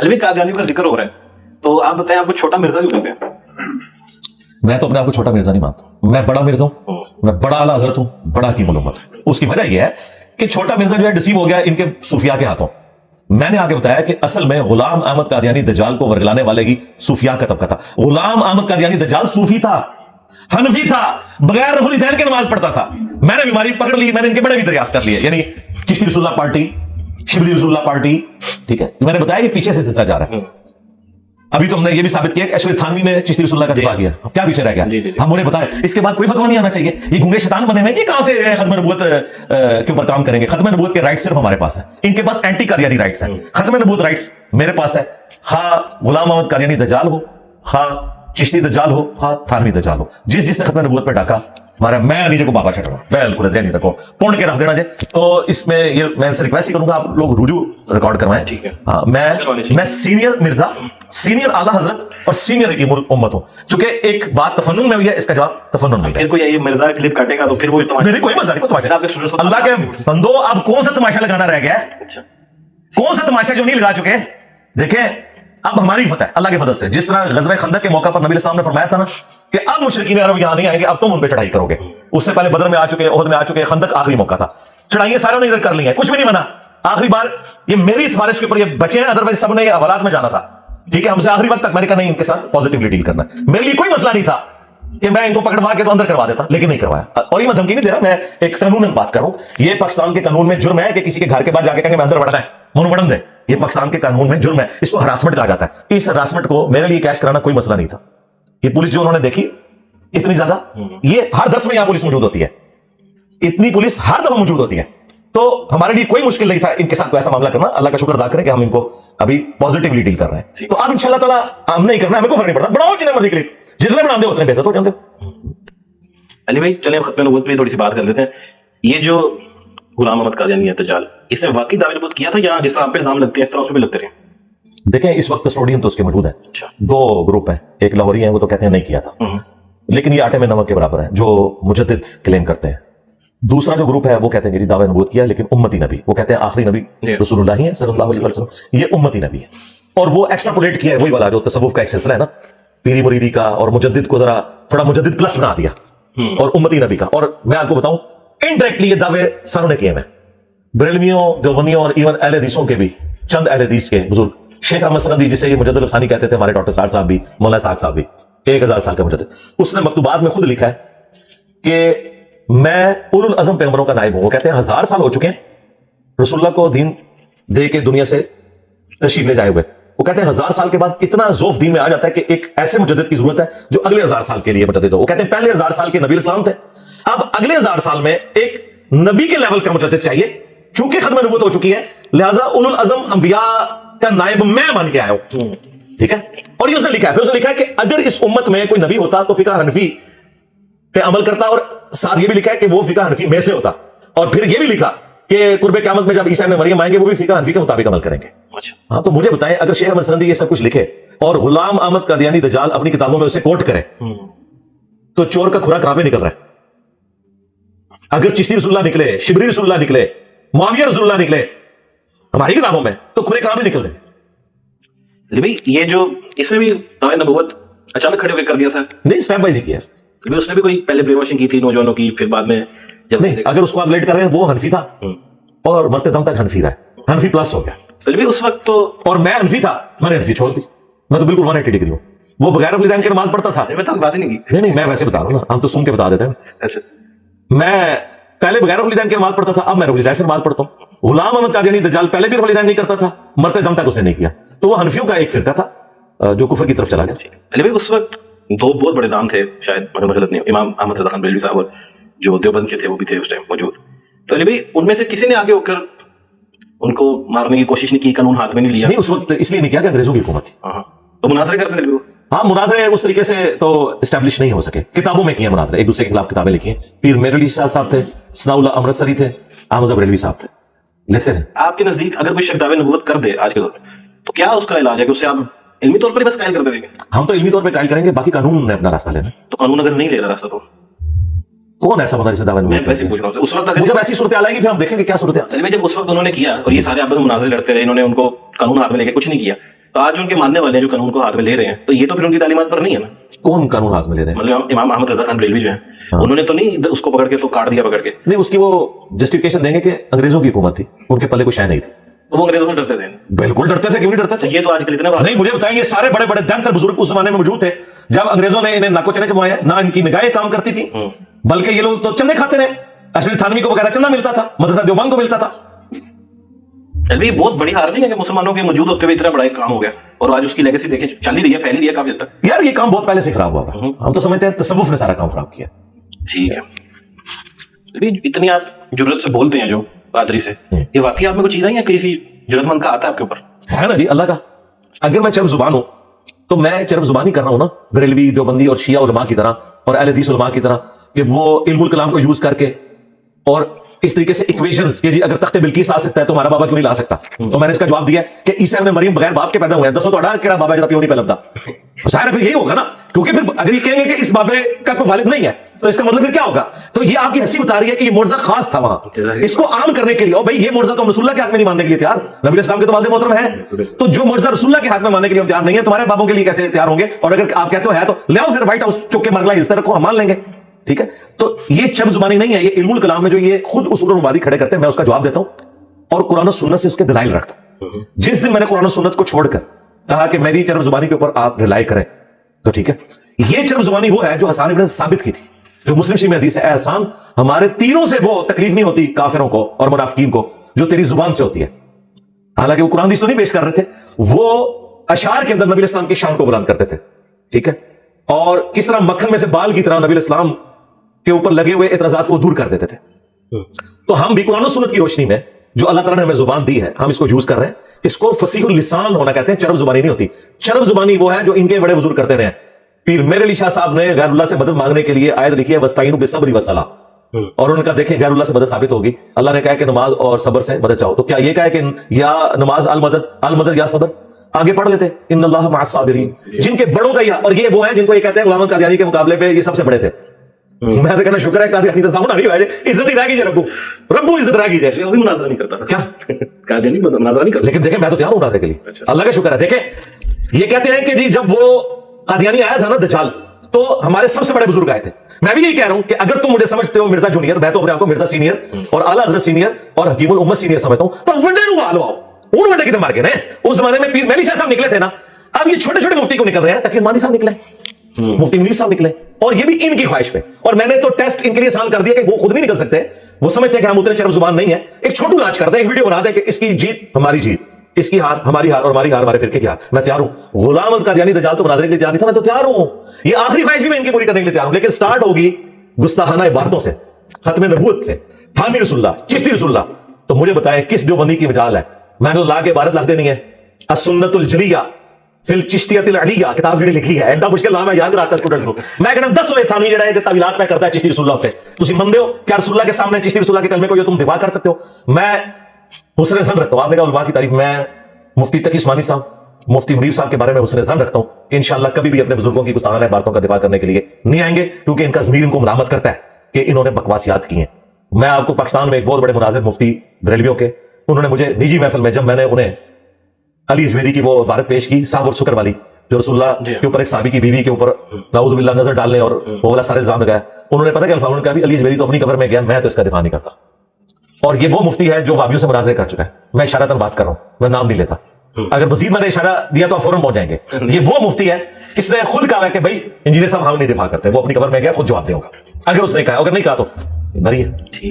अलवी कादियानियों का जिक्र हो रहा है तो आप बताएं आपको छोटा मिर्जा क्यों कहते हैं? मैं तो अपने आप को छोटा मिर्जा नहीं मानता, मैं बड़ा मिर्जा हूं, मैं बड़ा आला हजरत हूं, बड़ा हकीम उल उम्मत। उसकी वजह यह है कि छोटा मिर्जा जो है डिसीव हो गया इनके सूफिया के हाथों। मैंने आगे बताया कि असल में गुलाम अहमद कादियानी दज्जाल को वर्गलाने वाले की सूफिया का तबका था। गुलाम अहमद कादियानी दज्जाल सूफी था, हनफी था, बगैर रफुल दैन के नमाज पढ़ता था। मैंने बीमारी पकड़ ली, मैंने इनके बड़े भी दरियाफ्त कर लिए, यानी चिश्ती रसूलुल्लाह पार्टी, शिबली रसूलुल्लाह पार्टी, ठीक है। मैंने बताया कि पीछे से सिलसिला जा रहा है। अभी तो हमने ये भी साबित किया कि अशरफ थानवी ने चिश्ती रसूलुल्लाह का दिफा किया, क्या पीछे रह गया? हम उन्हें बताएं, इसके बाद कोई फतवा नहीं आना चाहिए। ये गूंगे शैतान बने हुए, ये कहां से खत्म नबूवत के ऊपर काम करेंगे? खत्म नबूवत के राइट्स सिर्फ हमारे पास है, इनके पास एंटी कादियानी राइट्स हैं। खत्म नबूवत राइट्स मेरे पास है, खा गुलाम अहमद कादियानी दज्जाल हो, खा चिश्ती दज्जाल हो, खा थानवी दज्जाल हो, जिसने खत्म नबूवत पर डाका हमारा, मैं नीचे को बाबा छटवा बिल्कुल नहीं रखो, पूर्ण के रख देना चाहिए। तो इसमें ये मैं इनसे रिक्वेस्ट ही करूंगा आप लोग रुजू रिकॉर्ड करवाएं। ठीक है। हाँ, मैं सीनियर मिर्जा, सीनियर आला हजरत और सीनियर हकीम उम्मत हूं। चूंकि एक बात तफन्नुन में हुई है, इसका जवाब तफन्नुन में फिर कोई ये मिर्जा क्लिप काटेगा तो फिर वो मेरी कोई मसला नहीं, कोई तमाशा। अल्लाह के बंदो, अब कौन सा तमाशा लगाना रह गया है? कौन सा तमाशा जो नहीं लगा चुके? देखें, अब हमारी फतह है अल्लाह के फजल से। जिस तरह गज़वे खंदक के मौका पर नबी अलैहि ने फरमाया था ना कि अब मुशरिकीन अरब यहां नहीं आएंगे, अब तुम उन पे चढ़ाई करोगे। उससे पहले बदर में आ चुके, ओहद में आ चुके, खंदक आखिरी मौका था, चढ़ाइयां सारों ने इधर कर ली हैं, कुछ भी नहीं बना। आखिरी बार ये मेरी सिफारिश के ऊपर ये बचे हैं, अदरवाइज सब ने हवालात में जाना था, ठीक है। हमसे आखिरी वक्त तक मैंने कहा नहीं, इनके साथ पॉजिटिवली डील करना है। मेरे लिए कोई मसला नहीं था कि मैं इनको पकड़वा के तो अंदर करवा देता, लेकिन नहीं करवाया। और ये मैं धमकी नहीं दे रहा, मैं एक कानून में बात कर रहा हूं। ये पाकिस्तान के कानून में जुर्म है कि किसी के घर के बाद जाके कहेंगे मैं अंदर बढ़ना है, मुन बढ़न दे। ये पाकिस्तान के कानून में जुर्म है, इसको हरासमेंट कहा जाता है। इस हरासमेंट को मेरे लिए कैश कराना कोई मसला नहीं था। ये पुलिस जो उन्होंने देखी इतनी ज्यादा, ये हर 10 में यहां पुलिस मौजूद होती है, इतनी पुलिस हर दफा मौजूद होती है, तो हमारे लिए कोई मुश्किल नहीं था इनके साथ कोई ऐसा मामला करना। अल्लाह का शुक्र अदा करें कि हम इनको अभी पॉजिटिवली डील कर रहे हैं। तो अब इंशाल्लाह ताला हम नहीं करना, हमें कोई फर्क नहीं पड़ता, बनाओ जितने मर्जी क्लिप, जितने बनाते हो उतने बेहतर हो जाते हो। अली भाई चले अब खत्म नबूवत पे थोड़ी सी बात कर लेते हैं। ये जो गुलाम अहमद कादियानी है दज्जाल, इसने वाकई दावे नबूवत किया था या जिस तरह आप पे इल्जाम लगते हैं इस तरह उस पे भी लगते रहे? देखें, इस वक्त कस्टोडियन तो उसके मौजूद है। अच्छा। 2 ग्रुप है, एक लाहौरी है, वो तो कहते हैं नहीं किया था, लेकिन ये आटे में नमक के बराबर है जो मुजद्दिद क्लेम करते हैं। दूसरा जो ग्रुप है वो कहते हैं कि दावा नबूवत किया, लेकिन उम्मती नबी, वो कहते हैं आखिरी नबी रसूलुल्लाह ही है सल्लल्लाहु अलैहि वसल्लम, ये उम्मती नबी है। और वो एक्स्ट्रापोलेट किया है, वही वाला जो तसव्वुफ का एक सिलसिला है ना, पीरी मुरीदी का, और मुजद्दिद को जरा थोड़ा मुजद्दिद प्लस बना दिया, और उम्मती नबी का। और मैं आपको बताऊं, इनडायरेक्टली ये दावे सारों ने किए हैं, बरेलवियों, देवबंदियों और इवन अहले हदीसों के भी, चंद अहले हदीस के बुजुर्ग, शेख अहमद सनदी जिसे ये मुजद्दिद अफसानी कहते थे, हमारे डॉक्टर साहब भी, मौलाना साहब साहब भी, 1000 साल का मुजद्दिद, उसने मकतूबात में खुद लिखा है कि मैं उलुल अज़म पैगंबरों का नाइब हूं। वो कहते हैं 1000 साल हो चुके हैं रसूलुल्लाह को दीन दे के दुनिया से तशरीफ ले जाए हुए। वो कहते हैं 1000 साल के बाद इतना ज़ौफ दीन में आ जाता है कि एक ऐसे मुजद्दिद की जरूरत है जो अगले 1000 साल के लिए मुजद्दिद हो। वो कहते हैं पहले 1000 साल के नबी इस्लाम थे, अब अगले 1000 साल में एक नबी के लेवल का मुजद्दिद चाहिए। चूंकि खत्म नबूवत हो चुकी है, लिहाजा उलुल अज़म अंबिया का नाइब मैं बन के आया हूं, ठीक है। और ये उसने लिखा है, फिर उसने लिखा है कि अगर इस उम्मत में कोई नबी होता तो फिका हनफी पे अमल करता, और साथ ये भी लिखा है कि वो फिका हनफी में से होता। और फिर ये भी लिखा कि कुर्बे क़यामत में जब ईसा इब्न मरियम आएंगे वो भी फिका हनफी के मुताबिक अमल करेंगे। अच्छा। हाँ, तो मुझे बताएं, अगर शेख अहमद सनदी ये सब कुछ लिखे और गुलाम अहमद कादियानी दज्जाल अपनी किताबों में उसे कोट करे, तो चोर का खुरा कहां पे निकल रहा है? अगर चिश्ती रसूलुल्लाह निकले, शिबरी रसूलुल्लाह निकले, मुआविया रसूलुल्लाह निकले हमारी किताबों में, तो खुरे कहां पे निकल रहे? भाई ये जो इसने भी दावे नबूवत अचानक खड़े होकर कर दिया था? नहीं, स्टेप वाइज ही किया। उसने भी कोई पहले ब्रेन वॉशिंग की थी नौजवानों की, फिर बाद में जब नहीं, अगर उसको आप लेट कर रहे हैं, वो हनफी था और मरते दम तक हनफी रहा है, हनफी प्लस हो गया। तो भी उस वक्त तो, और मैं हनफी था, मैंने हनफी छोड़ दी, मैं तो बिल्कुल 180 डिग्री हूं। वो बगैर रफुल दैन के नमाज पढ़ता था। मैं तो बात ही नहीं की। नहीं, मैं वैसे बता रहा हूं ना, हम तो सुन के बता देते हैं। अच्छा। मैं पहले बगैर रफुल दैन के नमाज पढ़ता था, अब मैं रफुल दैन से नमाज पढ़ता हूं। गुलाम अहमद कादियानी दज्जाल पहले भी रफुल दैन नहीं करता था, मरते दम तक उसने नहीं किया। तो वो हनफियों का एक फिरका था जो कुफर की तरफ चला गया। अली भाई उस वक्त 2 बहुत बड़े नाम थे, शायद अगर मैं गलत नहीं हूं, इमाम अहमद रज़ा खान बरेलवी साहब और जो देवबंद के थे वो भी थे उस टाइम मौजूद। तो अली भाई उनमें से किसी ने आगे होकर उनको मारने की कोशिश नहीं की, कानून हाथ में नहीं लिया? नहीं, उस वक्त इसलिए नहीं किया कि अंग्रेजों की हुकूमत थी। तो मुनाजरे करते थे वो? हाँ, मुनाजरे उस तरीके से तो एस्टैब्लिश नहीं हो सके। किताबों में किए मुनाजरे, एक दूसरे के खिलाफ किताबें लिखी हैं। पीर मेरली साहब थे, सनाउल्लाह अमृतसरी थे, अहमद बरेलवी साहब थे। लेकिन आपके नजदीक अगर कोई शख्स दावे नबूवत कर दे आज के दौर में, तो क्या उसका इलाज है कि उसे आप इल्मी तौर पर बस कायल कर देंगे? हम तो इल्मी तौर पर कायल करेंगे, बाकी कानून ने अपना रास्ता लेना। तो कानून अगर नहीं ले रहा रास्ता, तो कौन ऐसा बंदा जिसे दावा मैं वैसे पूछ रहा हूं उस वक्त अगर जब ऐसी सूरत आएगी फिर हम देखेंगे क्या सूरत है। जब उस वक्त उन्होंने किया और ये सारे आपस में मुनाजरे लड़ते रहे, इन्होंने उनको कानून हाथ में लेके कुछ नहीं किया, تو آج ان کے ماننے والے جو قانون کو ہاتھ میں لے رہے ہیں تو یہ تو پھر ان کی تعلیمات پر نہیں ہے نا. کون قانون ہاتھ میں لے رہے ہیں؟ مطلب امام احمد رضا خان بریلوی جو ہیں انہوں نے تو نہیں اس کو پکڑ کے تو کاٹ دیا پکڑ کے. نہیں، اس کی وہ جسٹیفکیشن دیں گے کہ انگریزوں کی حکومت تھی، ان کے پلے کوئی شے نہیں تھی. تو وہ انگریزوں سے ڈرتے تھے. بالکل ڈرتے تھے، کیوں نہیں ڈرتے تھے؟ یہ تو آج کل اتنا بات نہیں، مجھے بتائیں یہ سارے بڑے بڑے دینتر بزرگ اس زمانے میں موجود تھے جب انگریزوں نے انہیں ناکو چنے چبوائے. نہ ان کی نگاہیں کام کرتی تھی بلکہ یہ لوگ تو چندے کھاتے رہے. اشرف تھانوی کو بقاعدہ چندہ ملتا تھا، مدرسہ دیوبند کو ملتا تھا. ابھی بہت بڑی ہار نہیں ہے کہ مسلمانوں کے موجود ہوتے ہوئے اتنا بڑا ایک کام ہو گیا اور آج اس کی لیگیسی دیکھیں چل ہی رہی ہے، پھیل ہی رہی ہے کافی حد تک. یار یہ کام بہت پہلے سے خراب ہوا تھا. ہم تو سمجھتے ہیں تصوف نے سارا کام خراب کیا. ٹھیک ہے. ابھی اتنی آپ جرت سے بولتے ہیں جو پادری سے، یہ واقعی آپ میں کوئی چیز ہے یا کسی جرت مند کا آتا ہے آپ کے اوپر؟ ہے نا جی، اللہ کا. اگر میں چرب زبان ہوں تو میں چرب زبانی کر رہا ہوں نا، بریلوی دیوبندی اور شیعہ علماء کی طرح اور اہل حدیث علماء کی طرح، کہ وہ علم الکلام کو یوز کر کے اور اس طریقے سے ایکویشنز کہ جی اگر تخت بلقیس آ سکتا ہے تو ہمارا بابا کیوں نہیں لا سکتا. تو میں نے اس کا جواب دیا کہ عیسیٰ ابن مریم بغیر باپ کے پیدا ہوئے ہیں. دسو تو کیڑا بابا جب پیو نہیں پہ لبدا. ظاہر ہے پھر یہی ہوگا نا، کیونکہ پھر اگر یہ کہیں گے کہ اس بابے کا کوئی والد نہیں ہے تو اس کا مطلب پھر کیا ہوگا؟ تو یہ آپ کی ہنسی بتا رہی ہے کہ یہ معجزہ خاص تھا وہاں، اس کو عام کرنے کے لیے. اور بھائی یہ معجزہ تو رسول اللہ کے حق میں نہیں ماننے کے لیے تیار. نبی اسلام کے تو والد محترم ہے، تو جو معجزہ رسول اللہ کے حق میں ماننے کے لیے ہم تیار نہیں ہے، تمہارے بابوں کے لیے کیسے تیار ہوں گے؟ اور اگر آپ کہتے ہو ہے تو لے آؤ پھر وائٹ ہاؤس چک کے مرغلہ ہلتے رکھو، ہم مان لیں گے. ٹھیک ہے. تو یہ چرب زبانی نہیں ہے، یہ علم الکلام میں جو یہ خود اصول اور مبادی کھڑے کرتے ہیں، میں اس کا جواب دیتا ہوں اور قرآن و سنت سے اس کے دلائل رکھتا ہوں. جس دن میں نے قرآن و سنت کو چھوڑ کر کہا کہ میری چرب زبانی کے اوپر آپ رلائی کریں تو ٹھیک ہے. یہ چرب زبانی وہ ہے جو حسان ابن ثابت کی تھی، جو مسلم شریف میں حدیث ہے، اے حسان ہمارے تینوں سے وہ تکلیف نہیں ہوتی کافروں کو اور منافقین کو جو تیری زبان سے ہوتی ہے. حالانکہ وہ قرآن حدیث تو نہیں پیش کر رہے تھے، وہ اشعار کے اندر نبی اسلام کی شان کو بلند کرتے تھے. ٹھیک ہے. اور کس طرح مکھن میں سے بال کی طرح نبی اسلام کے اوپر لگے ہوئے اعتراضات کو دور کر دیتے تھے. تو ہم بھی قرآن و سنت کی روشنی میں جو اللہ تعالیٰ نے ہمیں زبان دی ہے ہم اس کو یوز کر رہے ہیں. اس کو فصیح اللسان ہونا کہتے ہیں، چرب زبانی نہیں ہوتی. چرب زبانی وہ ہے جو ان کے بڑے بزرگ کرتے رہے. پیر میرے علی شاہ صاحب نے غیر اللہ سے مدد مانگنے کے لیے آیت لکھی ہے وَاسْتَعِینُوا بِالصَّبْرِ وَالصَّلَاةِ، اور انہوں نے کہا دیکھیں غیر اللہ سے مدد ثابت ہوگی. اللہ نے کہا کہ نماز اور صبر سے مدد چاہو، تو کیا یہ کہا کہ یا نماز المدد یا صبر؟ آگے پڑھ لیتے ان اللہ مع الصابرین، جن کے بڑوں کا یہ، اور یہ وہ ہے جن کو یہ کہتے ہیں غلام احمد قادیانی کے مقابلے پہ یہ سب سے بڑے تھے. میں تو کہنا شکر ہے قادیانی تو سامنا نہیں ہوا ہے، عزت ہی رہ گیجیے ربو عزت رہ گیجیے. وہ بھی مناظرہ نہیں کرتا تھا کیا قادیانی مناظرہ نہیں کرتا. لیکن دیکھیں میں تو تیار ہوں مناظرے کے لیے، اللہ کا شکر ہے. دیکھیں یہ کہتے ہیں کہ جی جب وہ قادیانی آیا تھا نا دجال، تو ہمارے سب سے بڑے بزرگ آئے تھے. میں بھی یہی کہہ رہا ہوں کہ اگر تم مجھے سمجھتے ہو مرزا جونیئر، میں تو اپنے آپ کو مرزا سینئر اور اعلیٰ حضرت سینئر اور حکیم الامت سینئر سمجھتا ہوں، تو ونڈے نو آلو آؤ. ان ونڈے کتنے مار کے نا اس زمانے میں پیر میلی شاہ صاحب نکلے تھے نا. اب یہ چھوٹے چھوٹے مفتی کو نکل رہے ہیں، تقی عثمانی صاحب نکلے، مفتی منیر صاحب نکلے، اور یہ بھی ان کی خواہش پہ. اور میں نے تو ٹیسٹ ان کے لیے آسان کر دیا کہ وہ خود نہیں نکل سکتے، وہ سمجھتے ہیں کہ ہم اتنے چرب زبان نہیں ہے. ایک چھوٹو لانچ کر دیں، ایک ویڈیو بنا دیں کہ اس کی جیت ہماری جیت، اس کی ہار ہماری ہار اور ہماری ہار ہمارے فرقے کی ہار. میں تیار ہوں. غلام احمد قادیانی دجال تو مناظرے کے لیے تیار نہیں تھا، میں تو تیار ہوں. یہ آخری خواہش بھی میں ان کی پوری کرنے کے لیے تیار ہوں. لیکن سٹارٹ ہوگی گستاخانہ عبارتوں سے، ختم نبوت سے، تھانوی رسول اللہ، چشتی رسول اللہ. تو مجھے بتائیں کس دیوبندی کی مجال ہے؟ میں نے لا کے عبارت لکھ دینی ہے، السنت الجلیہ فی الچشتیۃ العلیہ، کتاب جڑی لکھی ہے. ایڈا مشکل نام ہے، یاد رہتا ہے اسٹوڈنٹس کو. میں کہنا 10 ہوئے تھانوی جڑا ہے تعویلات میں کرتا ہے چشتی رسول اللہ ہوتے. تسی مندے ہو کیا رسول اللہ کے سامنے چشتی رسول اللہ کے کلمے کو جو تم دفاع کر سکتے ہو؟ میں حسن ظن رکھتا ہوں. آپ نے کہا علماء کی تعریف، میں مفتی تقی عثمانی صاحب، مفتی منیر صاحب کے بارے میں حسن ظن رکھتا ہوں کہ انشاءاللہ کبھی بھی اپنے بزرگوں کی گستاخانہ عبارتوں کا دفاع کرنے کے لیے نہیں آئیں گے، کیونکہ ان کا ضمیر ان کو ملامت کرتا ہے کہ انہوں نے بکواسیات کی ہیں. میں آپ کو پاکستان میں ایک بہت بڑے مناظر مفتی بریلویوں کے، انہوں نے مجھے نجی محفل میں جب میں نے انہیں علی اجویری کی وہ عبارت پیش کی صاحب اور شکر والی، جو رسول اللہ کے اوپر ایک صحابی کی بیوی کے اوپر نعوذ باللہ نظر ڈالنے اور وہ والا سارے الزام لگایا، انہوں نے پتہ کہ الفاظ کا بھی علی اجویری تو اپنی قبر میں گیا، میں تو اس کا دفاع نہیں کرتا. اور یہ وہ مفتی ہے جو وابیوں سے مناظرے کر چکا ہے. میں اشارتاً بات کر رہا ہوں، میں نام نہیں لیتا. اگر مزید میں نے اشارہ دیا تو آپ فوراً پہنچ جائیں گے. یہ وہ مفتی ہے اس نے خود کہا ہے کہ بھائی انجینئر صاحب ہم نہیں دفاع کرتے، وہ اپنی قبر میں گیا خود جواب دے ہوگا اگر اس نے کہا. اگر نہیں کہا تو بری ہے.